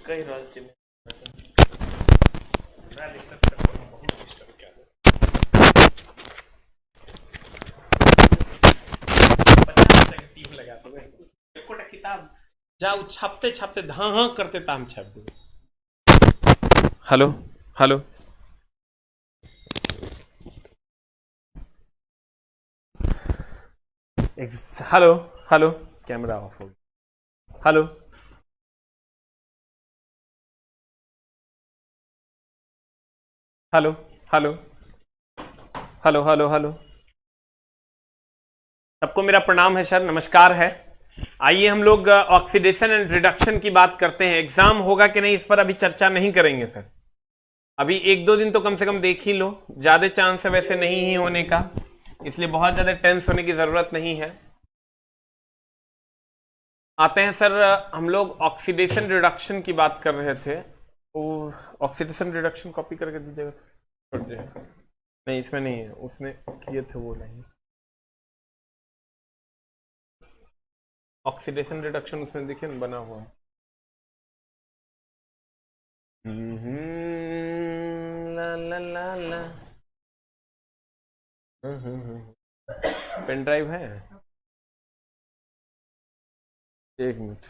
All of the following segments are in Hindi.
कई राज्य में मैं डिस्टर्ब करता हूँ, बहुत डिस्टर्ब किया है। 50 की टीम लगा दो, एक किताब जाओ छापते छापते हाँ हाँ करते ताम छाप दो। Hello hello hello hello, camera off हो गया। Hello hello hello hello hello hello, सबको मेरा प्रणाम है सर, नमस्कार है। आइए हम लोग ऑक्सीडेशन एंड रिडक्शन की बात करते हैं। एग्जाम होगा कि नहीं इस पर अभी चर्चा नहीं करेंगे सर, अभी 1-2 दिन तो कम से कम देख ही लो, ज्यादा चांस है वैसे नहीं ही होने का, इसलिए बहुत ज्यादा टेंस होने की जरूरत नहीं है। आते हैं सर, हम लोग ऑक्सीडेशन रिडक्शन की बात कर रहे थे, तो ऑक्सीडेशन रिडक्शन कॉपी करके दीजिएगा, छोड़ दीजिएगा। नहीं इसमें नहीं है, उसने किए थे वो नहीं। ऑक्सीडेशन रिडक्शन उसमें देखिए ना बना हुआ है। ला ला ला ला। पेन ड्राइव है, एक मिनट।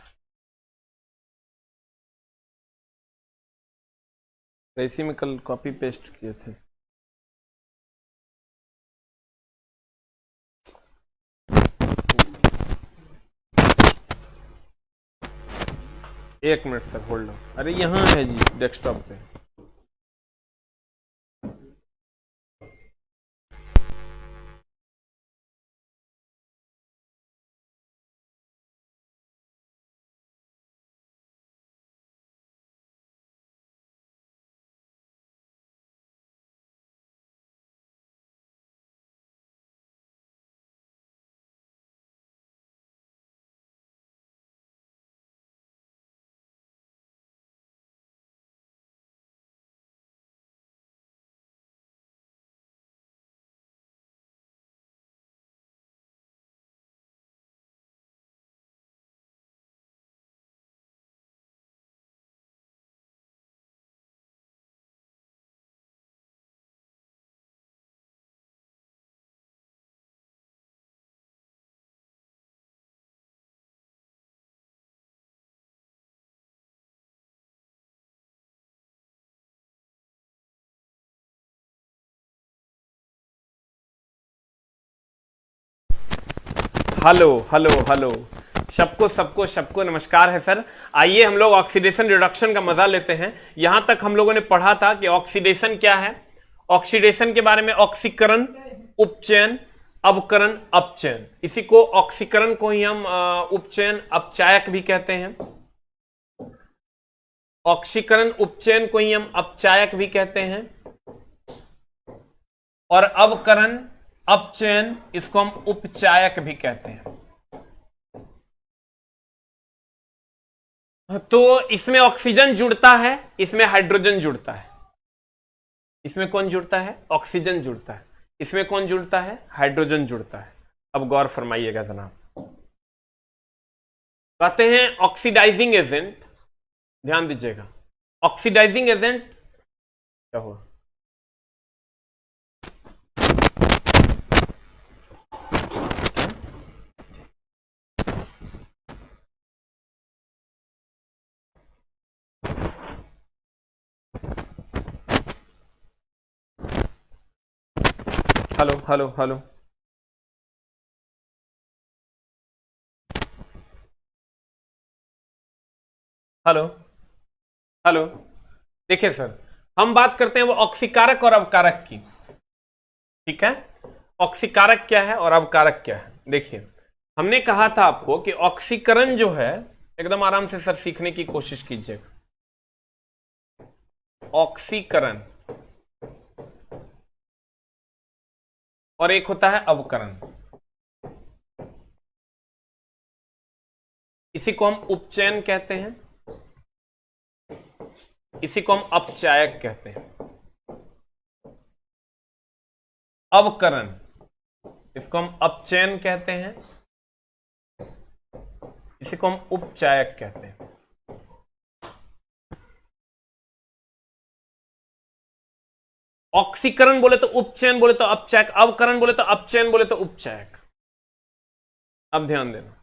इसी में कल कॉपी पेस्ट किए थे। एक मिनट सर, होल्ड ऑन। अरे यहाँ है जी, डेस्कटॉप पे। हेलो हेलो हेलो, सबको सबको सबको नमस्कार है सर। आइए हम लोग ऑक्सीडेशन रिडक्शन का मजा लेते हैं। यहां तक हम लोगों ने पढ़ा था कि ऑक्सीडेशन क्या है, ऑक्सीडेशन के बारे में ऑक्सीकरण, उपचयन, अवकरण, अपचयन। इसी को ऑक्सीकरण को ही हम उपचयन अपचायक भी कहते हैं, ऑक्सीकरण उपचयन को ही हम अपचायक भी कहते हैं, और अवकरण अपचयन इसको हम उपचायक भी कहते हैं। तो इसमें ऑक्सीजन जुड़ता है, इसमें हाइड्रोजन जुड़ता है। इसमें कौन जुड़ता है? ऑक्सीजन जुड़ता है। इसमें कौन जुड़ता है? हाइड्रोजन जुड़ता है। अब गौर फरमाइएगा जनाब। कहते हैं ऑक्सीडाइजिंग एजेंट, ध्यान दीजिएगा, ऑक्सीडाइजिंग एजेंट क्या हुआ? Hello hello hello, hello hello. देखिए सर, हम बात करते हैं वो ऑक्सीकारक और अवकारक की, ठीक है? ऑक्सीकारक क्या है और अवकारक क्या है? देखिए, हमने कहा था आपको कि ऑक्सीकरण जो है, एकदम आराम से सर सीखने की कोशिश कीजिएगा। ऑक्सीकरण और एक होता है अवकरण, इसी को हम उपचयन कहते हैं, इसी को हम अपचायक कहते हैं। अवकरण, इसको हम अपचयन कहते हैं, इसी को हम उपचायक कहते हैं। ऑक्सीकरण बोले तो उपचयन, बोले तो अपचयक, अवकरण बोले तो अपचयन, बोले तो उपचयक। अब ध्यान देना,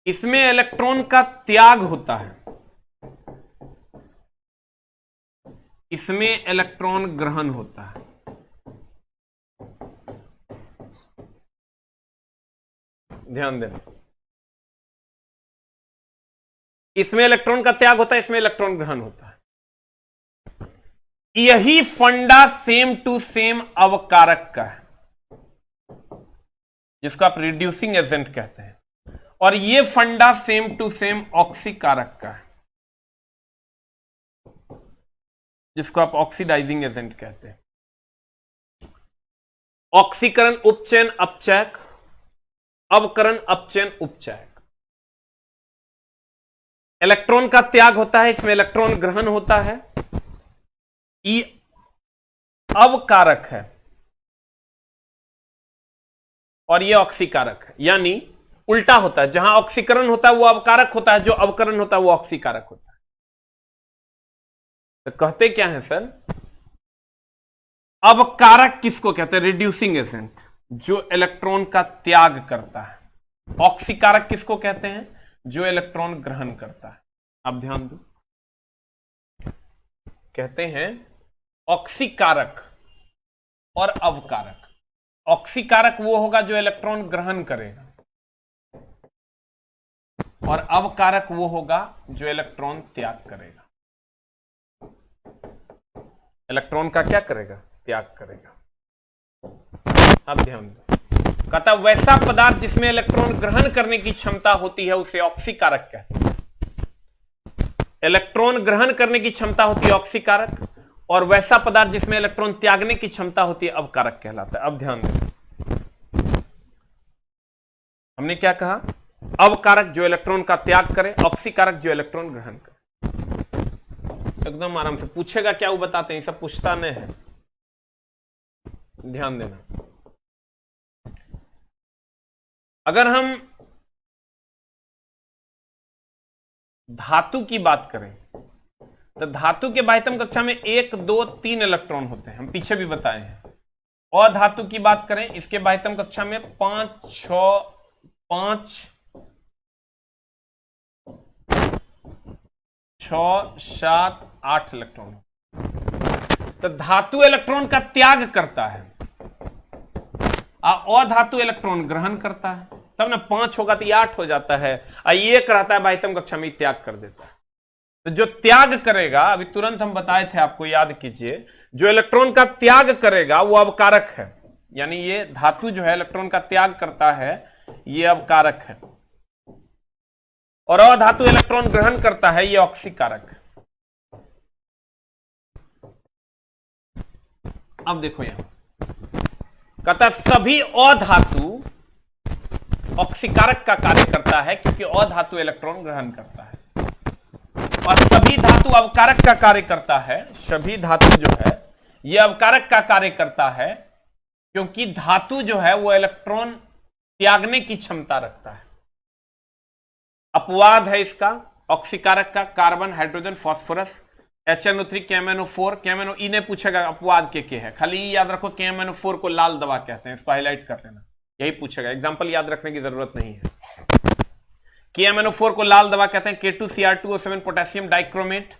इसमें इलेक्ट्रॉन का त्याग होता है, इसमें इलेक्ट्रॉन ग्रहण होता है। ध्यान देना, इसमें इलेक्ट्रॉन का त्याग होता है, इसमें इलेक्ट्रॉन ग्रहण होता है। यही फंडा सेम टू सेम अवकारक का है, जिसको आप रिड्यूसिंग एजेंट कहते हैं, और यह फंडा सेम टू सेम ऑक्सीकारक का है, जिसको आप ऑक्सीडाइजिंग एजेंट कहते हैं। ऑक्सीकरण उपचयन अपचयक, अवकरण अपचयन उपचयक। इलेक्ट्रॉन का त्याग होता है, इसमें इलेक्ट्रॉन ग्रहण होता है। ई अवकारक है और यह ऑक्सीकारक है, यानी उल्टा होता है, जहां ऑक्सीकरण होता है वो अवकारक होता है, जो अवकरण होता है वो ऑक्सीकारक होता है। तो कहते क्या है सर, अवकारक किसको कहते हैं? रिड्यूसिंग एजेंट, जो इलेक्ट्रॉन का त्याग करता है। ऑक्सीकारक किसको कहते हैं? जो इलेक्ट्रॉन ग्रहण करता है। अब ध्यान दो, कहते हैं ऑक्सीकारक और अवकारक। ऑक्सीकारक वो होगा जो इलेक्ट्रॉन ग्रहण करेगा, और अवकारक वो होगा जो इलेक्ट्रॉन त्याग करेगा। इलेक्ट्रॉन का क्या करेगा? त्याग करेगा। अब ध्यान दो, कहता वैसा पदार्थ जिसमें इलेक्ट्रॉन ग्रहण करने की क्षमता होती है उसे ऑक्सीकारक कहते हैं। इलेक्ट्रॉन ग्रहण करने की क्षमता होती है ऑक्सीकारक, और वैसा पदार्थ जिसमें इलेक्ट्रॉन त्यागने की क्षमता होती है अवकारक कहलाता है। अब ध्यान दें, हमने क्या कहा? अवकारक जो इलेक्ट्रॉन का त्याग करे, ऑक्सीकारक जो इलेक्ट्रॉन ग्रहण करे। एकदम आराम से पूछेगा क्या वो बताते हैं, सब पूछता नहीं है, ध्यान देना। अगर हम धातु की बात करें तो धातु के बाह्यतम कक्षा में 1, 2, 3 इलेक्ट्रॉन होते हैं, हम पीछे भी बताए हैं। और धातु की बात करें, इसके बाह्यतम कक्षा में 5, 6, 7, 8 इलेक्ट्रॉन। तो धातु इलेक्ट्रॉन का त्याग करता है, अधातु इलेक्ट्रॉन ग्रहण करता है। तब ना 5 होगा तो 8 हो जाता है, और 1 रहता है बाह्यतम कक्षा में, त्याग कर देता है। तो जो त्याग करेगा, अभी तुरंत हम बताए थे आपको, याद कीजिए, जो इलेक्ट्रॉन का त्याग करेगा वो अवकारक है, यानी ये धातु जो है इलेक्ट्रॉन का त्याग करता है, ये अवकारक है, और अधातु इलेक्ट्रॉन ग्रहण करता है, ये ऑक्सीकारक है। अब देखो यहां कहता सभी अधातु ऑक्सीकारक का कार्य करता है, क्योंकि अधातु इलेक्ट्रॉन ग्रहण करता है, और सभी धातु अवकारक का कार्य करता है। सभी धातु जो है ये अवकारक का कार्य करता है, क्योंकि धातु जो है वो इलेक्ट्रॉन त्यागने की क्षमता रखता है। अपवाद है इसका ऑक्सीकारक का, carbon, hydrogen, phosphorus, HNO3, KMNO4। KMNO ने पूछेगा अपवाद के है, खाली याद रखो KMNO4 को लाल दवा कहते हैं, इसको हाईलाइट कर लेना, यही पूछेगा, एग्जांपल याद रखने की जरूरत नहीं है। KMNO4 को लाल दवा कहते हैं। K2Cr2O7 पोटेशियम डाइक्रोमेट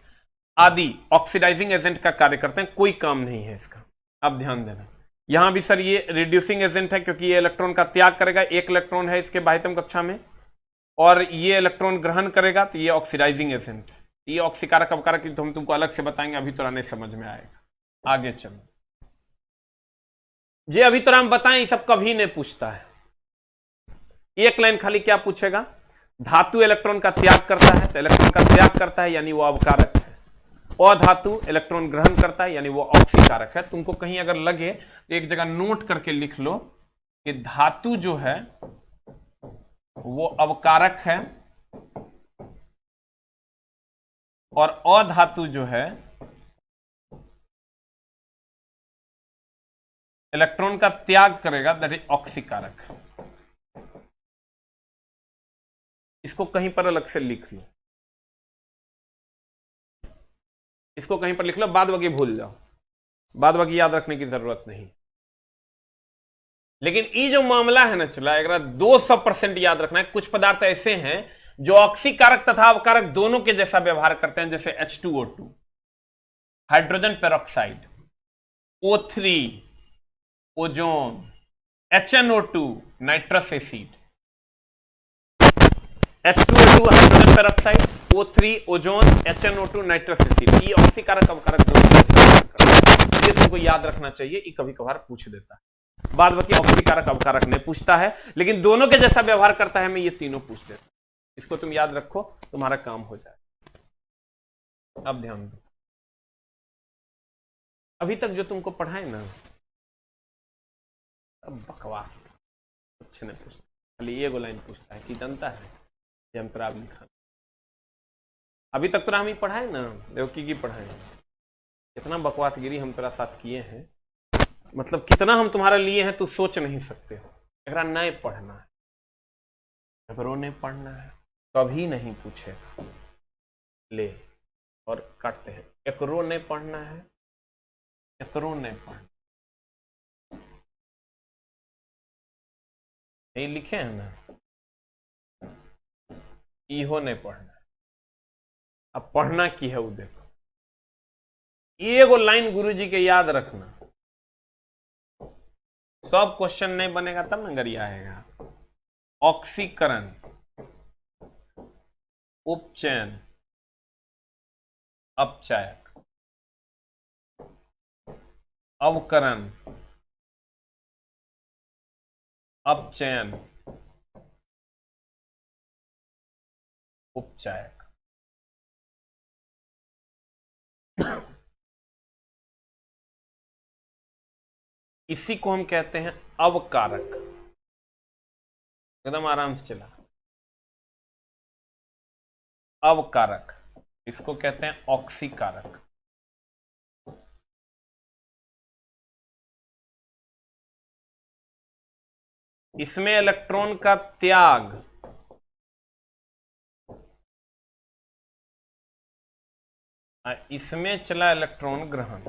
आदि ऑक्सीडाइजिंग एजेंट का कार्य करते हैं, कोई काम नहीं है इसका। अब ध्यान देना, यहां भी सर ये रिड्यूसिंग एजेंट है, क्योंकि ये इलेक्ट्रॉन का त्याग करेगा, 1 इलेक्ट्रॉन है इसके बाह्यतम कक्षा में, और ये इलेक्ट्रॉन ग्रहण करेगा, तो ये ऑक्सीडाइजिंग एजेंट है। ये ऑक्सीकारक अवकारक तो हम तुमको अलग से बताएंगे, अभी तो नहीं समझ में आएगा, आगे चलो जी। अभी तो हम बताएं, ये सब कभी नहीं पूछता है। एक लाइन खाली क्या पूछेगा? धातु इलेक्ट्रॉन का त्याग करता है, तो इलेक्ट्रॉन का त्याग करता है यानी वो अवकारक है। अधातु इलेक्ट्रॉन ग्रहण करता है यानी वो ऑक्सीकारक है। तुमको कहीं अगर लगे तो एक जगह नोट करके लिख लो कि धातु जो है वो अवकारक है, और अधातु जो है इलेक्ट्रॉन का त्याग करेगा, दैट इज ऑक्सीकारक। इसको कहीं पर अलग से लिख लो, इसको कहीं पर लिख लो, बाद बाकी भूल जाओ, बाद बाकी याद रखने की जरूरत नहीं। लेकिन ये जो मामला है ना चला, अगर 200% याद रखना है। कुछ पदार्थ ऐसे हैं जो ऑक्सीकारक तथा अवकारक दोनों के जैसा व्यवहार करते हैं, जैसे H2O2, hydrogen peroxide, O3 ozone, HNO2 nitrous acid, H2O2 hydrogen peroxide, O3 ozone, HNO2 nitrous acid, ये ऑक्सीकारक अवकारक दोनों के जैसा व्यवहार करते हैं। ये तुमको याद रखना चाहिए, ये कभी कभार पूछ देता है। बाद बाकी ऑक्सीकारक अवकारक नहीं पूछता है, लेकिन दोनों के जैसा व्यवहार करता है, मैं ये तीनों पूछ देता हूं। इसको तुम याद रखो, तुम्हारा काम हो जाए। अब ध्यान दो, अभी तक जो तुमको पढ़ाए ना, अब बकवास कुछ नहीं पूछता, खाली ये लाइन पूछता है कि जनता है ये अंतराल लिखा। अभी तक तो हम ही पढ़ाए ना, देवकी की पढ़ाए, कितना बकवासगिरी हम तेरा साथ किए हैं, मतलब कितना हम तुम्हारा लिए हैं, तू सोच नहीं सकते हो। अगर नहीं पढ़ना है, अगर नहीं पढ़ना है, कभी नहीं पूछे ले और काटते हैं। एकरो नहीं पढ़ना है, एकरो नहीं पढ़ना, ये लिखे हैं ना, इहो नहीं पढ़ना है। अब पढ़ना की है वो देखो, एगो लाइन गुरुजी के याद रखना, सब क्वेश्चन नहीं बनेगा तब ना गरिया आएगा। ऑक्सीकरण, उपचयन, अपचायक, अवकरण, अपचयन, उपचायक। इसी को हम कहते हैं अवकारक। एकदम आराम से चला, अवकारक, इसको कहते हैं ऑक्सीकारक। इसमें इलेक्ट्रॉन का त्याग, इसमें चला इलेक्ट्रॉन ग्रहण।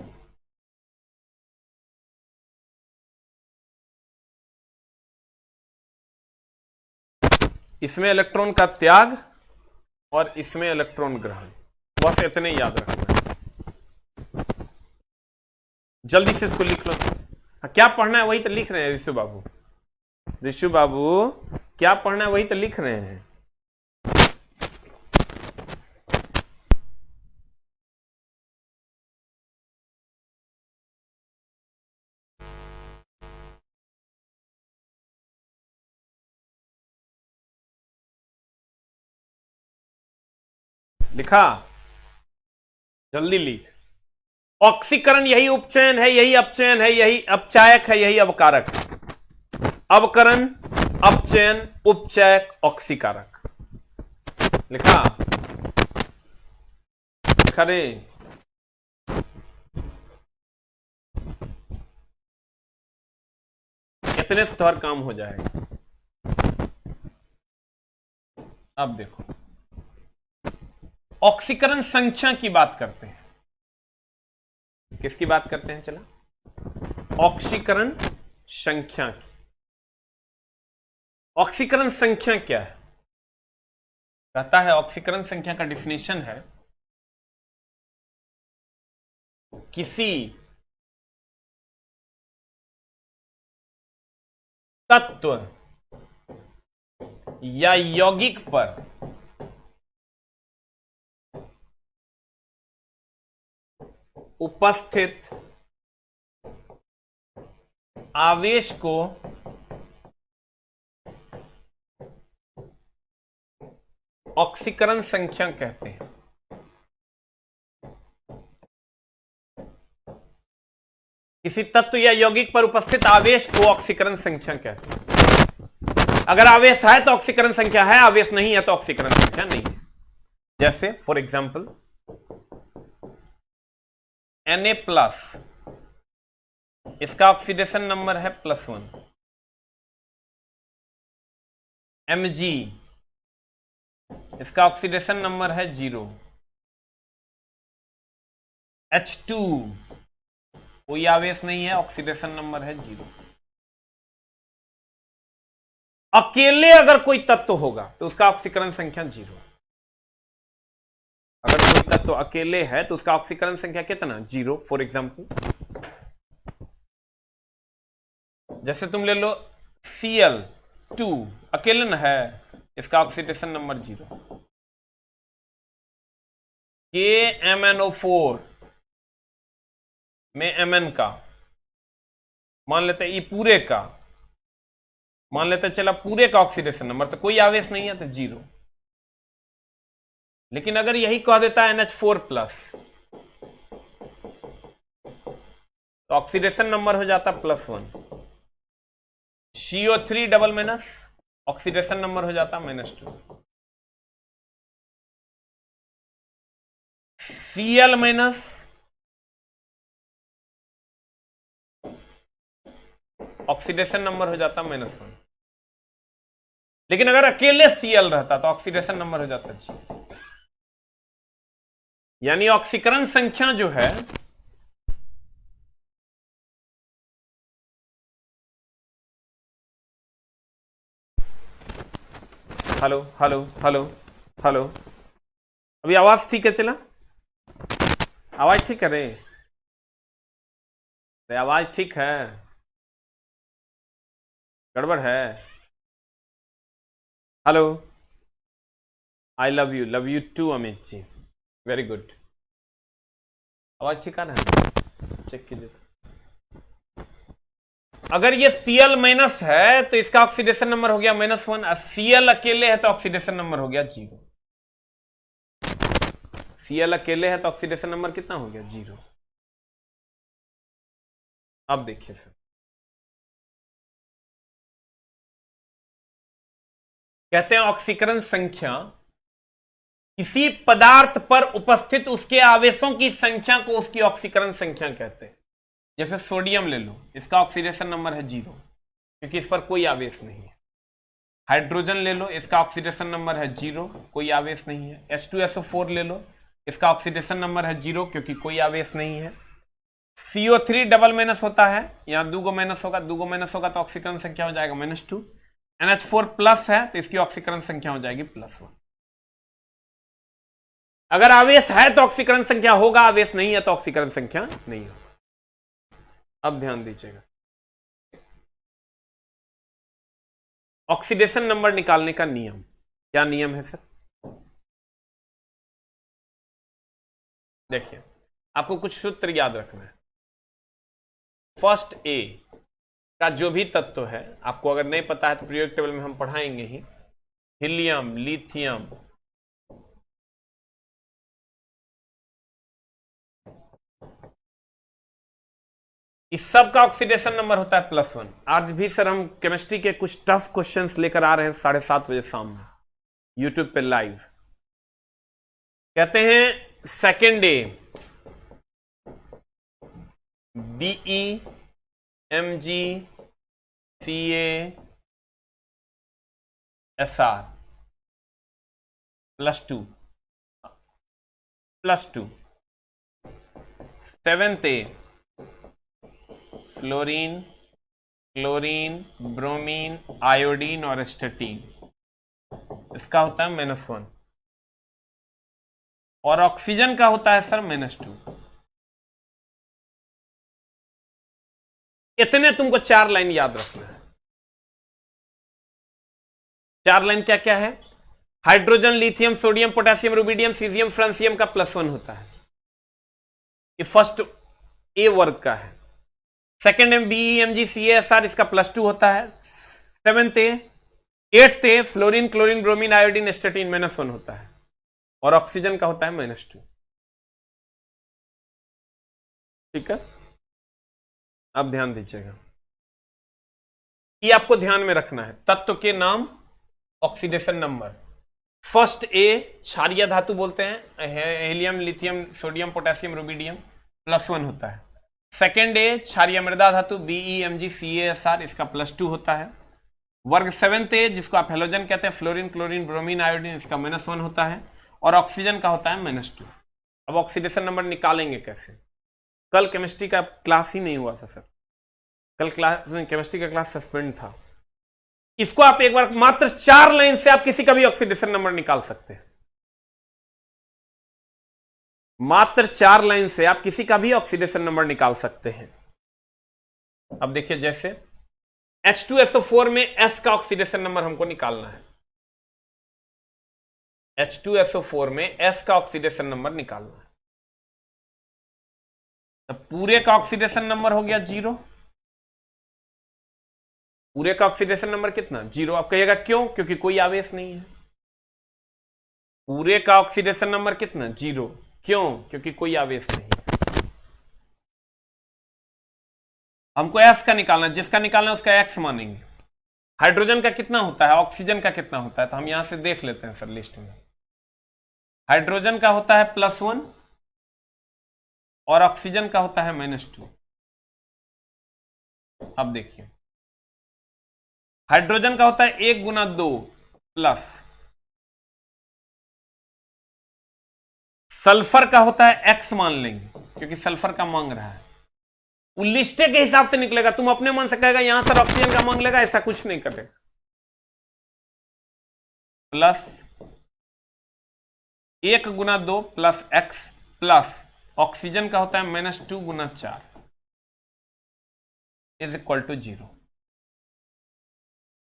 इसमें इलेक्ट्रॉन का त्याग और इसमें इलेक्ट्रॉन ग्रहण, बस इतने याद रखना है। जल्दी से इसको लिख लो। क्या पढ़ना है वही तो लिख रहे हैं ऋषु बाबू, ऋषु बाबू क्या पढ़ना है वही तो लिख रहे हैं। लिखा, जल्दी लिख। ऑक्सीकरण यही उपचयन है, यही अपचयन है, यही अपचायक है, यही अवकारक है। अवकरण, अपचयन, उपचायक, ऑक्सीकारक। लिखा खरे, इतने से तो हर काम हो जाएगा। अब देखो, ऑक्सीकरण संख्या की बात करते हैं। किसकी बात करते हैं चला? ऑक्सीकरण संख्या की। ऑक्सीकरण संख्या क्या है? कहता है ऑक्सीकरण संख्या का डिफिनेशन है किसी तत्व या यौगिक पर उपस्थित आवेश को ऑक्सीकरण संख्या कहते हैं। किसी तत्व या यौगिक पर उपस्थित आवेश को ऑक्सीकरण संख्या कहते हैं। अगर आवेश है तो ऑक्सीकरण संख्या है, आवेश नहीं है तो ऑक्सीकरण संख्या नहीं है। जैसे फॉर एग्जाम्पल Na+, इसका ऑक्सीडेशन नंबर है +1। Mg, इसका ऑक्सीडेशन नंबर है 0। H2 कोई आवेश नहीं है, ऑक्सीडेशन नंबर है 0। अकेले अगर कोई तत्व होगा तो उसका ऑक्सीकरण संख्या 0। अगर कोई तत्व अकेले है तो उसका ऑक्सीकरण संख्या कितना? 0। फॉर एग्जाम्पल जैसे तुम ले लो Cl2 अकेले न है, इसका ऑक्सीडेशन नंबर 0। KMnO4 में Mn का मान लेते हैं, ये पूरे का मान लेते हैं, चला पूरे का ऑक्सीडेशन नंबर, तो कोई आवेश नहीं है तो 0। लेकिन अगर यही कह देता है NH4+ तो ऑक्सीडेशन नंबर हो जाता +1। CO3 double minus oxidation number हो जाता -2। Cl माइनस ऑक्सीडेशन नंबर हो जाता -1। लेकिन अगर अकेले Cl रहता तो ऑक्सीडेशन नंबर हो जाता 0। यानी ऑक्सीकरण संख्या जो है हेलो हेलो हेलो हेलो, अभी आवाज ठीक है? चला आवाज ठीक है रे? आवाज ठीक है? गड़बड़ है? Hello, I love you too Amit ji, very good. आवाज ठीक आ रहा है? चेक कीजिए। अगर ये Cl माइनस है तो इसका ऑक्सीडेशन नंबर हो गया -1, Cl अकेले है तो ऑक्सीडेशन नंबर हो गया 0। Cl अकेले है तो ऑक्सीडेशन नंबर कितना हो गया? 0। अब देखिए सर, कहते हैं ऑक्सीकरण संख्या किसी पदार्थ पर उपस्थित उसके आवेशों की संख्या को उसकी ऑक्सीकरण संख्या कहते हैं। जैसे सोडियम ले लो, इसका ऑक्सीडेशन नंबर है 0 क्योंकि इस पर कोई आवेश नहीं है। हाइड्रोजन ले लो, इसका ऑक्सीडेशन नंबर है 0, कोई आवेश नहीं है। H2SO4 ले लो, इसका ऑक्सीडेशन नंबर है 0 क्योंकि कोई आवेश नहीं है। CO3 डबल माइनस होता है, यहां 2 माइनस होगा, 2 माइनस होगा तो ऑक्सीकरण संख्या हो जाएगा -2। NH4+ है तो इसकी ऑक्सीकरण संख्या हो जाएगी +1। अगर आवेश है तो ऑक्सीकरण संख्या होगा, आवेश नहीं है तो ऑक्सीकरण संख्या नहीं होगा। अब ध्यान दीजिएगा, ऑक्सीडेशन नंबर निकालने का नियम क्या नियम है सर? देखिए, आपको कुछ सूत्र याद रखना है। फर्स्ट ए का जो भी तत्व है, आपको अगर नहीं पता है तो पीरियोडिक टेबल में हम पढ़ाएंगे ही। हीलियम, लिथियम, इस सब का ऑक्सीडेशन नंबर होता है +1। आज भी सर हम केमिस्ट्री के कुछ टफ क्वेश्चंस लेकर आ रहे हैं 7:30 बजे शाम में यूट्यूब पे लाइव। कहते हैं second A BE MG CA SR +2 seventh A fluorine, chlorine, bromine, iodine और स्टेटीन, इसका होता है -1। और ऑक्सीजन का होता है सर -2। इतने तुमको 4 लाइन याद रखना है। 4 लाइन क्या क्या है? Hydrogen, lithium, sodium, potassium, rubidium, caesium, francium का +1 होता है। ये फर्स्ट ए वर्ग का है। Second M BE MG CA SR, इसका +2 होता है। Seventh A, eighth A fluorine, chlorine, bromine, iodine, astatine -1 होता है। और ऑक्सीजन का होता है -2। ठीक है, अब ध्यान दीजिएगा, ये आपको ध्यान में रखना है। तत्व के नाम, ऑक्सीडेशन नंबर। फर्स्ट ए क्षारीय धातु बोलते हैं, helium, lithium, sodium, potassium, rubidium, +1 होता है। सेकेंड ए क्षारीय मृदा धातु BE MG CA SR, इसका +2 होता है। वर्ग सेवेंथ ए जिसको आप हेलोजन कहते हैं, फ्लोरीन, क्लोरीन, ब्रोमीन, आयोडीन, इसका -1 होता है। और ऑक्सीजन का होता है -2। अब ऑक्सीडेशन नंबर निकालेंगे कैसे? कल केमिस्ट्री का क्लास ही नहीं हुआ था सर, कल केमिस्ट्री का क्लास सस्पेंड था। इसको आप एक बार मात्र 4 लाइन से आप किसी का भी ऑक्सीडेशन नंबर निकाल सकते हैं। मात्र 4 लाइन से आप किसी का भी ऑक्सीडेशन नंबर निकाल सकते हैं। अब देखिए, जैसे H2SO4 में S का ऑक्सीडेशन नंबर हमको निकालना है। H2SO4 में S का ऑक्सीडेशन नंबर निकालना है। तो पूरे का ऑक्सीडेशन नंबर हो गया 0। पूरे का ऑक्सीडेशन नंबर कितना? 0। आप कहिएगा क्यों? क्योंकि कोई आवेश नहीं है। पूरे का ऑक्सीडेशन नंबर कितना? 0। क्यों? क्योंकि कोई आवेश नहीं। हमको S का निकालना, जिसका निकालना है उसका X मानेंगे। हाइड्रोजन का कितना होता है, ऑक्सीजन का कितना होता है, तो हम यहां से देख लेते हैं सर लिस्ट में। हाइड्रोजन का होता है +1 और ऑक्सीजन का होता है -2। अब देखिए, हाइड्रोजन का होता है 1 × 2 प्लस, सल्फर का होता है X मान लेंगे क्योंकि सल्फर का मांग रहा है। वो लिस्टे के हिसाब से निकलेगा, तुम अपने मन से कहेगा यहां सर ऑक्सीजन का मांग लेगा, ऐसा कुछ नहीं करेगा। Plus 1 × 2 plus X plus oxygen का होता है -2 × 4 इज इक्वल टू 0।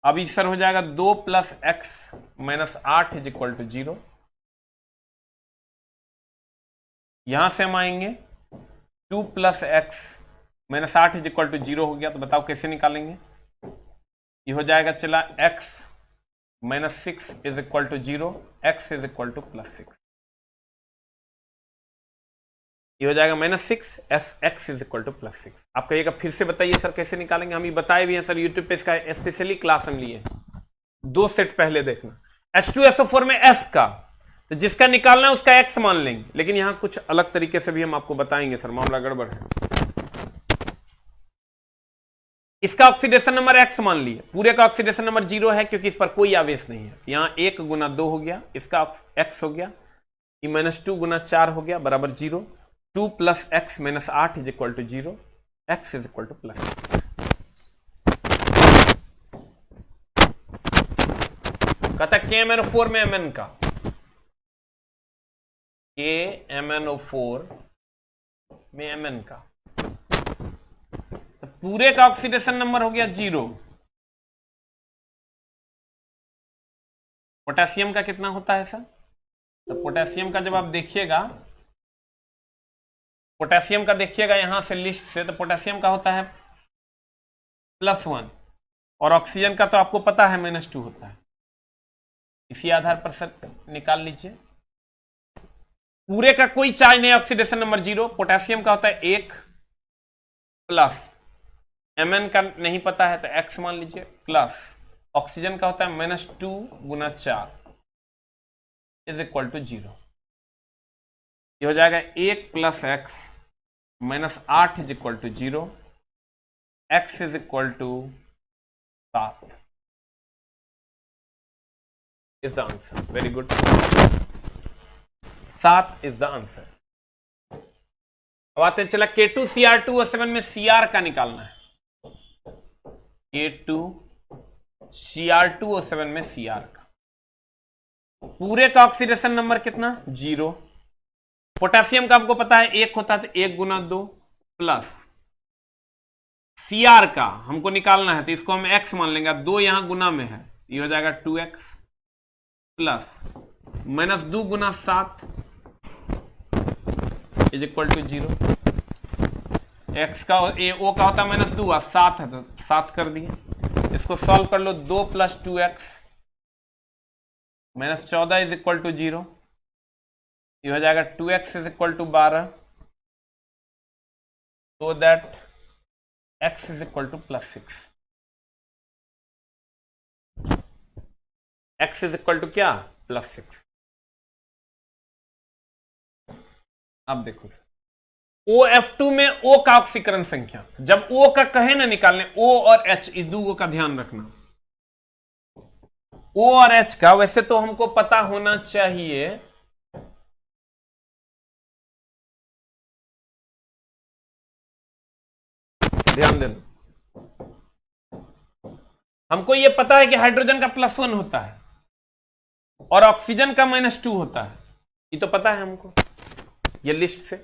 अब इस सर हो जाएगा 2 + X -8 इज इक्वल टू 0। यहां से हम आएंगे 2 + X -8 इज इक्वल टू 0 हो गया। तो बताओ कैसे निकालेंगे? ये हो जाएगा, चला X -6 is equal to 0, X is equal to +6। ये हो जाएगा -6, X इज इक्वल टू +6। आप कहिएगा फिर से बताइए सर कैसे निकालेंगे? हम ये बताए भी हैं सर, यूट्यूब पे इसका स्पेशली क्लास हम लिए, 2 सेट पहले देखना। H2SO4 में S का, तो जिसका निकालना है उसका X मान लेंगे, लेकिन यहां कुछ अलग तरीके से भी हम आपको बताएंगे सर, मामला गड़बड़ है। इसका ऑक्सीडेशन नंबर X मान लिए, पूरे का ऑक्सीडेशन नंबर 0 है क्योंकि इस पर कोई आवेश नहीं है। यहां 1 × 2 हो गया, इसका X हो गया, ये -2 × 4 हो गया बराबर 0। 2 + X -8 is equal to 0, X is equal to +6। कहता है KMnO4 में Mn का, KMnO4 में Mn का, तो पूरे का ऑक्सीडेशन नंबर हो गया 0। पोटेशियम का कितना होता है सर? तो पोटेशियम का जब आप देखिएगा, पोटेशियम का देखिएगा यहां से लिस्ट से, तो पोटेशियम का होता है +1 और ऑक्सीजन का तो आपको पता है -2 होता है। इसी आधार पर सर निकाल लीजिए। पूरे का कोई चार्ज नहीं, ऑक्सीडेशन नंबर 0। पोटेशियम का होता है 1 प्लस, Mn का नहीं पता है तो X मान लीजिए, प्लस ऑक्सीजन का होता है -2 × 4 इज इक्वल टू 0। ये हो जाएगा 1 + X -8 is equal to 0, X is equal to 7 is the answer. Very good, 7 is the answer. अब आते हैं, चला K2Cr2O7 में Cr का निकालना है। K2Cr2O7 में Cr का, पूरे का ऑक्सीडेशन नंबर कितना? 0। पोटेशियम का आपको पता है 1 होता है, तो 1 × 2 प्लस Cr का हमको निकालना है, तो इसको हम X मान लेंगे। 2 यहां गुना में है, ये हो जाएगा 2X plus -2 × 7 is equal to 0। X का O का होता है -2 और 7 है तो 7 कर दिए। इसको सॉल्व कर लो, 2 + 2X -14 इज इक्वल टू 0। ये हो जाएगा 2X is equal to 12, so that X is equal to +6। X is equal to क्या? +6। अब देखो OF2 में O का ऑक्सीकरण संख्या, जब O का कहे ना निकालने, O और H इस दो का ध्यान रखना। O और H का वैसे तो हमको पता होना चाहिए, ध्यान देना, हमको ये पता है कि हाइड्रोजन का +1 होता है और ऑक्सीजन का -2 होता है, ये तो पता है हमको, ये लिस्ट से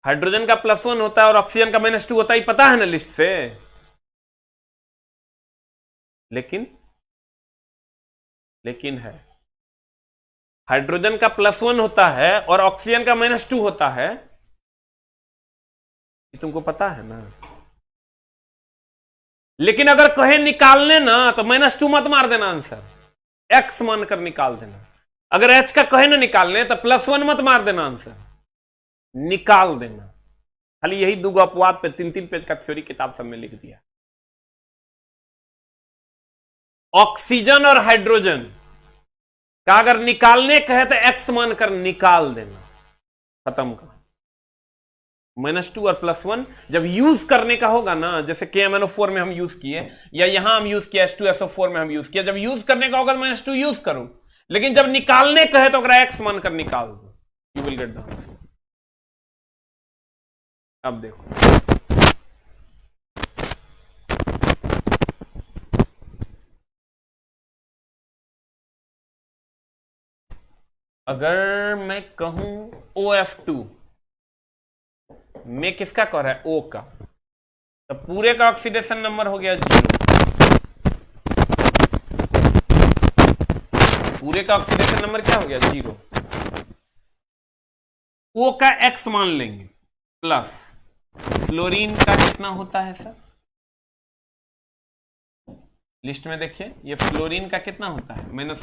हाइड्रोजन का +1 होता है और ऑक्सीजन का -2 होता है, ये पता है ना लिस्ट से। लेकिन है हाइड्रोजन का +1 होता है और ऑक्सीजन का -2 होता है, ये तुमको पता है ना। लेकिन अगर कहे निकालने ना तो -2 मत मार देना, आंसर x मानकर निकाल देना। अगर h का कहे ना निकालने तो +1 मत मार देना, आंसर निकाल देना। खाली यही दो अपवाद पे 3-3 पेज का थ्योरी किताब सब में लिख दिया। ऑक्सीजन और हाइड्रोजन का अगर निकालने कहे तो x मानकर निकाल देना, खत्म का। -2 और +1 जब यूज करने का होगा ना, जैसे KMnO4 में हम यूज किए या यहां हम यूज किया H2SO4 में हम यूज किया, जब यूज करने का होगा तो -2 यूज करो, लेकिन जब निकालने कहे तो अगर x मानकर निकाल दो, you will get the answer. अब देखो, अगर मैं कहूं OF2 में किसका कह रहा है, O का, तो पूरे का ऑक्सीडेशन नंबर हो गया 0। पूरे का ऑक्सीडेशन नंबर क्या हो गया, 0। O का X मान लेंगे, प्लस फ्लोरीन का कितना होता है सर, लिस्ट में देखिए, ये फ्लोरीन का कितना होता है, -1।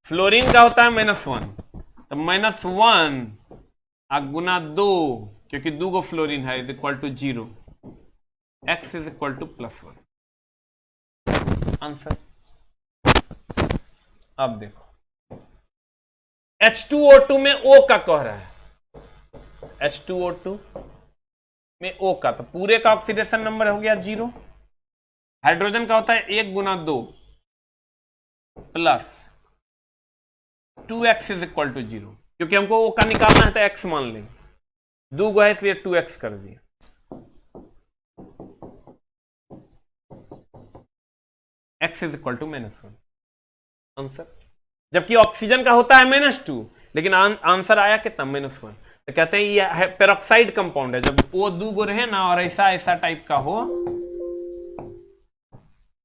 फ्लोरीन का होता है -1, तो -1 गुना 2, क्योंकि 2 गो फ्लोरीन है, = 0, x = +1 आंसर। अब देखो, H2O2 में O का कह रहा है, H2O2 में O का, तो पूरे का ऑक्सीडेशन नंबर हो गया 0। हाइड्रोजन का होता है 1 गुना 2 प्लस 2x = 0, क्योंकि हमको O का निकालना है तो x मान लेंगे, 2 गो है इसलिए 2x कर दिया। x = -1 answer. जबकि ऑक्सीजन का होता है -2, लेकिन आंसर आया कितना, -1। तो कहते हैं ये पेरोक्साइड कंपाउंड है। जब O 2 गो रहे ना और ऐसा ऐसा टाइप का हो,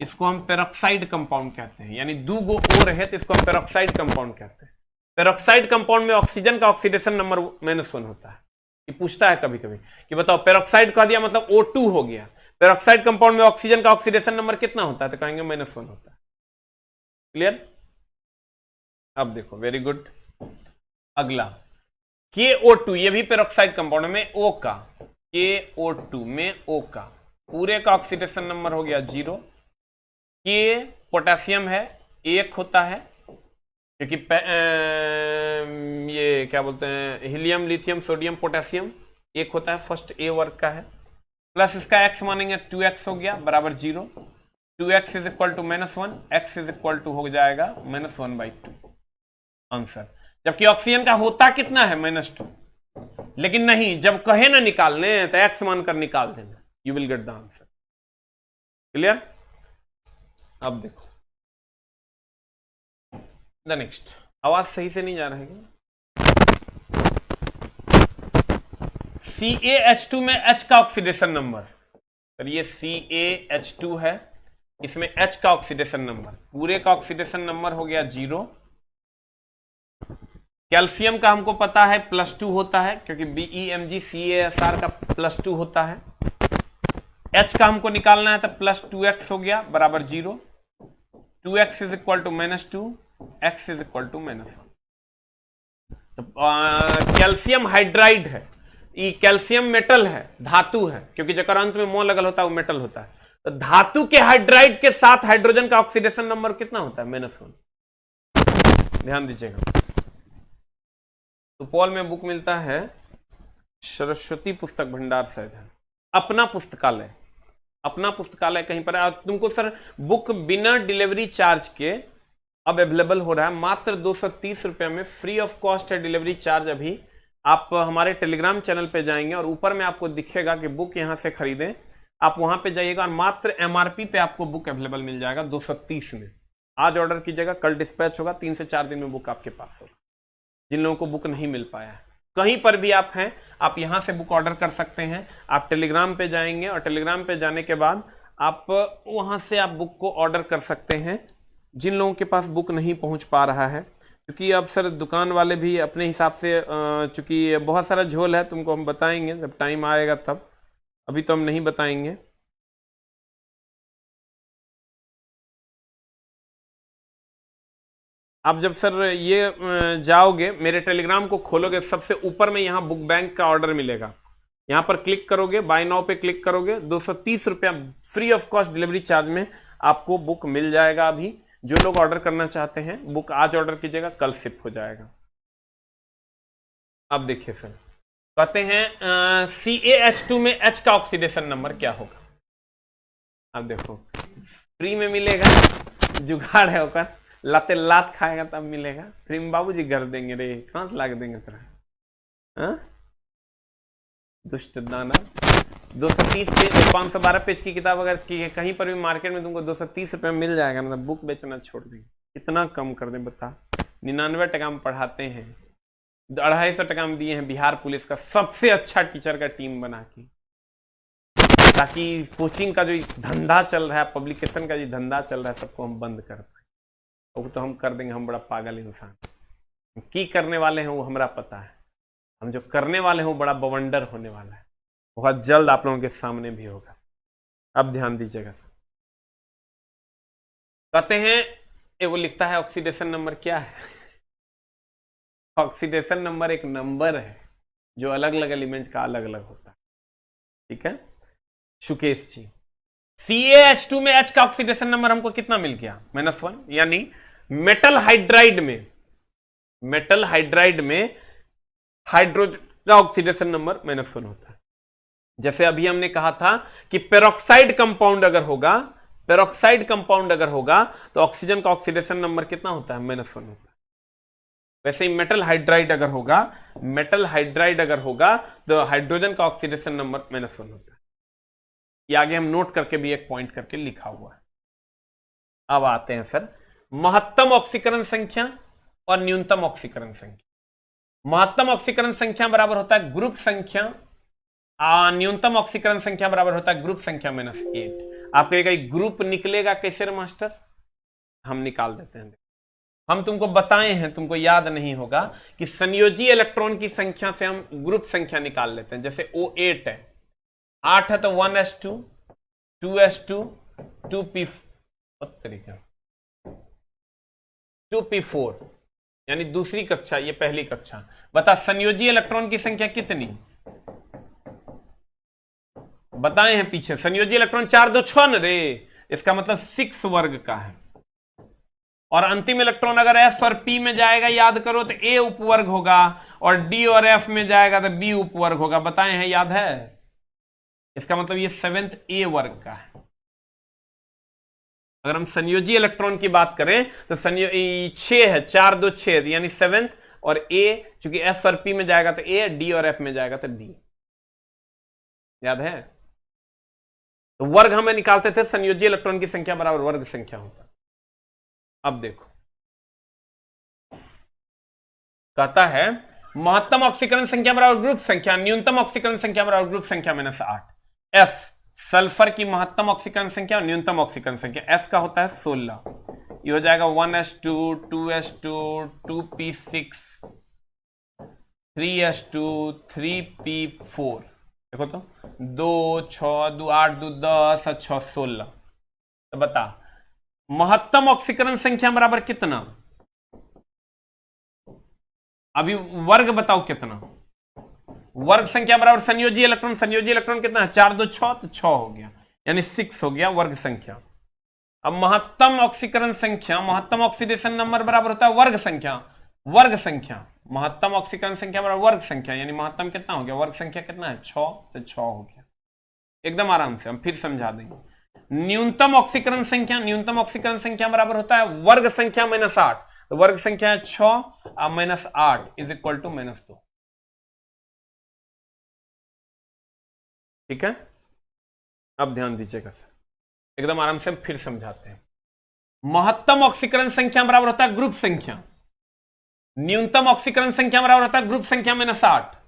इसको हम पेरोक्साइड कंपाउंड कहते हैं, यानी 2 गो O रहे तो इसको हम पेरोक्साइड कंपाउंड कहते हैं। पेरोक्साइड कंपाउंड में ऑक्सीजन का ऑक्सीडेशन नंबर -1 होता है। ये पूछता है कभी कभी कि बताओ पेरोक्साइड कह दिया मतलब O2 हो गया, पेरोक्साइड कंपाउंड में ऑक्सीजन का ऑक्सीडेशन नंबर कितना होता है, तो कहेंगे -1 होता है। क्लियर। अब देखो, वेरी गुड। अगला KO2, ये भी पेरोक्साइड कंपाउंड में O का, KO2 में O का पूरे का ऑक्सीडेशन नंबर हो गया 0। K पोटेशियम है, 1 होता है, क्योंकि ये क्या बोलते हैं, हीलियम, लिथियम, सोडियम, पोटेशियम 1 होता है, फर्स्ट A वर्ग का है, प्लस इसका x मानेंगे 2x हो गया बराबर 0। 2x = -1, x = हो जाएगा -1/2 आंसर। जबकि ऑक्सीजन का होता कितना है, -2, लेकिन नहीं, जब कहे ना निकालने तो x मानकर निकाल देना, you will get the answer. Clear. अब देखो द नेक्स्ट, आवाज सही से नहीं जा रहा है क्या? CaH2 में H का ऑक्सीडेशन नंबर, तो ये CaH2 है, इसमें H का ऑक्सीडेशन नंबर, पूरे का ऑक्सीडेशन नंबर हो गया 0। कैल्शियम का हमको पता है +2 होता है, क्योंकि BeMgCaSr का +2 होता है। H का हमको निकालना है तो +2x हो गया बराबर 0। 2x = -2, x = -1। तो कैल्शियम हाइड्राइड है, ये कैल्शियम मेटल है, धातु है, क्योंकि जब अंत में मोह लगल होता है वो मेटल होता है। तो धातु के हाइड्राइड के साथ हाइड्रोजन का ऑक्सीडेशन नंबर कितना होता है, -1। ध्यान दीजिएगा। सुपौल में बुक मिलता है, सरस्वती पुस्तक भंडार शायद है, अपना पुस्तकालय, अपना पुस्तकालय कहीं पर। तुमको सर बुक बिना डिलीवरी चार्ज के अब अवेलेबल हो रहा है मात्र 230 रुपये में, फ्री ऑफ कॉस्ट है डिलीवरी चार्ज। अभी आप हमारे टेलीग्राम चैनल पे जाएंगे और ऊपर में आपको दिखेगा कि बुक यहां से खरीदें, आप वहां पे जाइएगा और मात्र एमआरपी पे आपको बुक अवेलेबल मिल जाएगा 230 में। आज ऑर्डर कीजिएगा, कल डिस्पैच होगा, 3 से 4 दिन में बुक आपके पास होगा। जिन लोगों को बुक नहीं मिल पाया है, कहीं पर भी आप हैं, आप यहां से बुक ऑर्डर कर सकते हैं। आप टेलीग्राम पे जाएंगे और टेलीग्राम पे जाने के बाद आप वहां से आप बुक को ऑर्डर कर सकते हैं। जिन लोगों के पास बुक नहीं पहुंच पा रहा है, क्योंकि अब सर दुकान वाले भी अपने हिसाब से, चूंकि बहुत सारा झोल है, तुमको हम बताएंगे जब टाइम आएगा तब, अभी तो हम नहीं बताएंगे। आप जब सर ये जाओगे, मेरे टेलीग्राम को खोलोगे, सबसे ऊपर में यहाँ बुक बैंक का ऑर्डर मिलेगा, यहां पर क्लिक करोगे, बाय नाउ पे क्लिक करोगे, 230 रुपया free of cost delivery charge में आपको बुक मिल जाएगा। अभी जो लोग ऑर्डर करना चाहते हैं, बुक आज ऑर्डर कीजिएगा, कल शिप हो जाएगा। अब देखिए सर, कहते हैं CaH2 में H का ऑक्सीडेशन नंबर क्या होगा। अब देखो, फ्री में मिलेगा, जुगाड़ है होकर, लाते लात खाएगा तब मिलेगा। फ्री में बाबूजी कर देंगे रे, कहां से लाग देंगे तेरा, दुष्ट दाना। 230 पेज, 512 पेज की किताब अगर कहीं पर भी मार्केट में तुमको 230 रुपये में मिल जाएगा ना, तो बुक बेचना छोड़ देंगे। कितना कम कर दें बता, 99 टका में पढ़ाते हैं, 250 टका में दिए हैं बिहार पुलिस का सबसे अच्छा टीचर का टीम बना के, ताकि कोचिंग का जो धंधा चल रहा है, पब्लिकेशन का जो धंधा चल रहा है, सबको हम बंद कर पाए। वो तो हम कर देंगे, हम बड़ा पागल इंसान की करने वाले हैं, वो हमारा पता है। हम जो करने वाले हैं वो बड़ा बवंडर होने वाला है, बहुत जल्द आप लोगों के सामने भी होगा। अब ध्यान दीजिएगा, कहते हैं ये वो लिखता है ऑक्सीडेशन नंबर क्या है। ऑक्सीडेशन नंबर एक नंबर है जो अलग अलग एलिमेंट का अलग अलग होता है, ठीक है सुकेश जी। CaH2 में H का ऑक्सीडेशन नंबर हमको कितना मिल गया, -1, यानी मेटल हाइड्राइड में हाइड्रोजन का ऑक्सीडेशन नंबर -1 होता है। जैसे अभी हमने कहा था कि पेरोक्साइड कंपाउंड अगर होगा तो ऑक्सीजन का ऑक्सीडेशन नंबर कितना होता है, -1 होता है। वैसे ही मेटल हाइड्राइड अगर होगा तो हाइड्रोजन का ऑक्सीडेशन नंबर -1 होता है। ये आगे हम नोट करके भी एक पॉइंट करके लिखा हुआ है। अब आते हैं सर महत्तम ऑक्सीकरण संख्या और न्यूनतम ऑक्सीकरण संख्या। महत्तम ऑक्सीकरण संख्या बराबर होता है ग्रुप संख्या, न्यूनतम ऑक्सीकरण संख्या बराबर होता है ग्रुप संख्या -8। आप कहेगा ग्रुप निकलेगा कैसे मास्टर, हम निकाल देते हैं। हम तुमको बताए हैं, तुमको याद नहीं होगा कि संयोजी इलेक्ट्रॉन की संख्या से हम ग्रुप संख्या निकाल लेते हैं। जैसे O8 है, 8 है तो 1s2, 2s2, 2p4, यानी दूसरी कक्षा, ये पहली कक्षा। बता संयोजी इलेक्ट्रॉन की संख्या कितनी बताए हैं पीछे, संयोजी इलेक्ट्रॉन 4 2 6 न रे, इसका मतलब 6 वर्ग का है। और अंतिम इलेक्ट्रॉन अगर S और P में जाएगा, याद करो तो A उपवर्ग होगा, और D और F में जाएगा तो B उपवर्ग होगा। बताए हैं, याद है? इसका मतलब ये 7th A वर्ग का है। अगर हम संयोजी इलेक्ट्रॉन की बात करें तो 6 है, 4 2 6, यानी 7th, और A चूंकि S और P में जाएगा तो A, D और F में जाएगा तो D। याद है? तो वर्ग हमें निकालते थे, संयोजी इलेक्ट्रॉन की संख्या बराबर वर्ग संख्या होता। अब देखो, कहता है महत्तम ऑक्सीकरण संख्या बराबर ग्रुप संख्या, न्यूनतम ऑक्सीकरण संख्या बराबर ग्रुप संख्या -8। F सल्फर की महत्तम ऑक्सीकरण संख्या और न्यूनतम ऑक्सीकरण संख्या, S का होता है 16। ये हो जाएगा 1s2, 2s2, 2p6, 3s2, 3p4। देखो तो 2 6 2 8 2 10 और 6 16। तो बता महत्तम ऑक्सीकरण संख्या बराबर कितना? अभी वर्ग बताओ कितना? वर्ग संख्या बराबर संयोजी इलेक्ट्रॉन, संयोजी इलेक्ट्रॉन कितना है? 4 2 6, तो 6 हो गया, यानी 6 हो गया वर्ग संख्या। अब महत्तम ऑक्सीकरण संख्या, महत्तम ऑक्सीडेशन नंबर बराबर होता है वर्ग संख्या, वर्ग संख्या। महत्तम ऑक्सीकरण संख्या बराबर वर्ग संख्या, यानी महत्तम कितना हो गया, वर्ग संख्या कितना है 6, तो 6 हो गया। एकदम आराम से हम फिर समझा देंगे। न्यूनतम ऑक्सीकरण संख्या बराबर होता है वर्ग संख्या -8। तो वर्ग संख्या है 6 -8 इज इक्वल टू -2। ठीक है, अब ध्यान दीजिएगा सर, एकदम आराम से फिर समझाते हैं। महत्तम ऑक्सीकरण संख्या बराबर होता है ग्रुप संख्या, न्यूनतम ऑक्सीकरण संख्या बराबर होता है ग्रुप संख्या -8।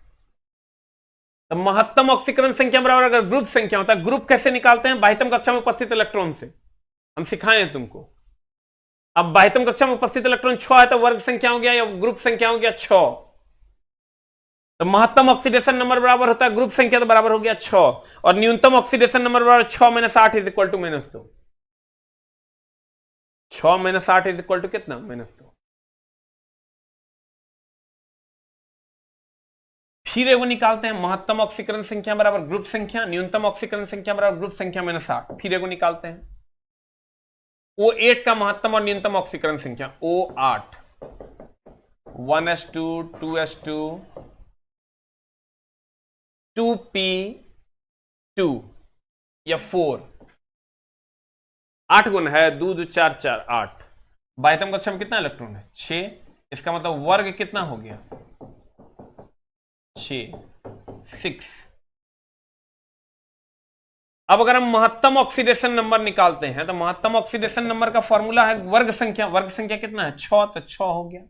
तो महत्तम ऑक्सीकरण संख्या बराबर अगर ग्रुप संख्या होता है, ग्रुप कैसे निकालते हैं? बाह्यतम कक्षा में उपस्थित इलेक्ट्रॉन से, हम सिखाए तुमको। अब बाह्यतम कक्षा में उपस्थित इलेक्ट्रॉन 6 है तो वर्ग संख्या हो गया या ग्रुप संख्या हो गया 6। तो महत्तम ऑक्सीडेशन नंबर बराबर होता है ग्रुप संख्या, तो बराबर हो गया 6, और न्यूनतम ऑक्सीडेशन नंबर बराबर 6 - 8 is equal to -2। 6 - 8 is equal to कितना? -2। फिर एगो निकालते हैं, महत्तम ऑक्सीकरण संख्या बराबर ग्रुप संख्या, न्यूनतम ऑक्सीकरण संख्या बराबर ग्रुप संख्या -8। फिर एगो निकालते हैं, O8 का महत्तम और न्यूनतम ऑक्सीकरण संख्या O8, 1s2 2s2 2p2 या 4, 8 गुण है, 2 2 4 4 8। बाह्यतम कक्षा में कितना इलेक्ट्रॉन है? 6। इसका मतलब वर्ग कितना हो गया? 6। अब अगर हम महत्तम ऑक्सीडेशन नंबर निकालते हैं तो महत्तम ऑक्सीडेशन नंबर का फॉर्मूला है वर्ग संख्या। वर्ग संख्या कितना है? 6, तो 6 हो गया।